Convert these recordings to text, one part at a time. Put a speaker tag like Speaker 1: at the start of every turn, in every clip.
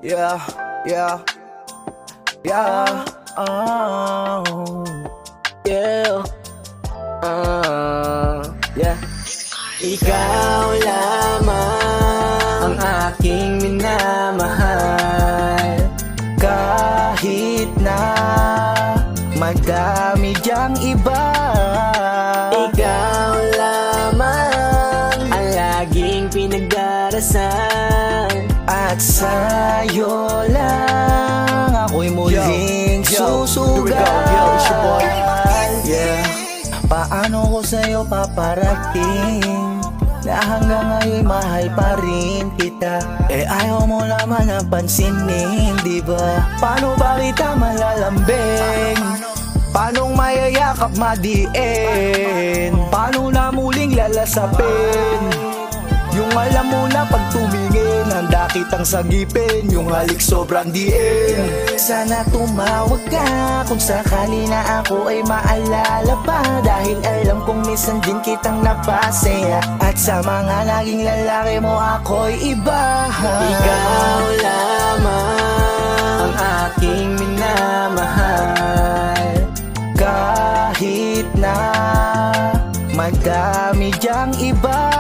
Speaker 1: Yeah, yeah, yeah, oh, yeah, yeah. Ikaw lamang ang aking minamahal, kahit na madami diyang iba. Ikaw lamang ang laging pinagdarasal, at sa'yo lang ako'y muling susugal. Yeah. Paano ko sa'yo paparating na hanggang ngayon mahal pa rin kita? Eh ayaw mo naman ang pansinin, diba? Paano ba kita malalambing? Paanong mayayakap madiin? Paano na muling lalasapin? Yung alam mo na pag tumingin, handa kitang sagipin. Yung halik sobrang diin. Sana tumawag ka kung sakali na ako ay maalala pa, dahil alam kong minsan din kitang napasaya, at sa mga naging lalaki mo ako'y iba. Ikaw lamang ang aking minamahal, kahit na madami diyang iba.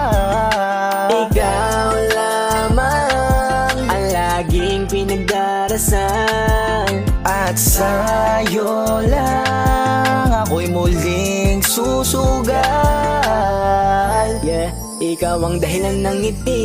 Speaker 1: Ikaw lamang ang laging pinagdarasal, at sa'yo lang ako'y muling susugal. Yeah, ikaw ang dahilan ng ngiti.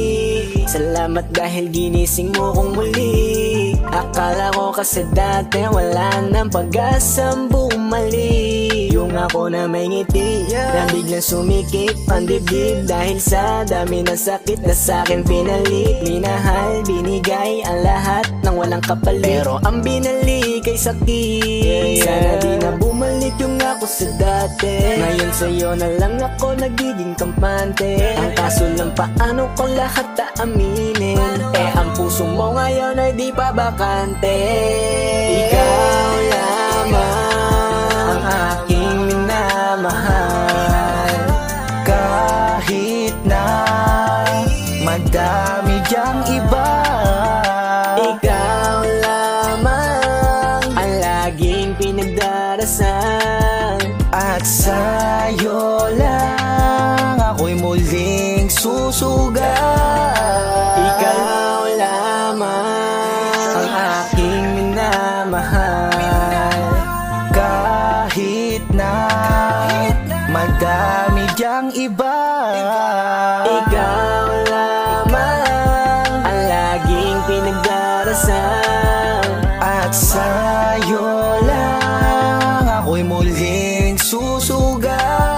Speaker 1: Salamat dahil ginising mo kong muli. Akala ko kasi dati wala nang pag-asang bumalik. Yung ako na may ngiti, na biglang sumikip ang dibdib, dahil sa dami ng sakit na sa'kin pinalik. Minahal, binigay ang lahat ng walang kapalit, pero ang binalik ay sakit. Sana di na bumalik yung ako sa dati. Ngayon sa'yo na lang ako nagiging kampante. Ang kaso lang paano ko lahat aaminin? Eh ang puso mo ngayon ay di pa bakante. Ikaw lamang ang aking minamahal, kahit na madami diyang iba. Ikaw lamang ang laging pinagdarasal, at sa'yo lang ako'y muling susugal. Ikaw lamang ang aking minamahal, kahit na madami diyang iba. Ikaw lamang ang laging pinagdarasal, at sa'yo lang ako'y muling susugal.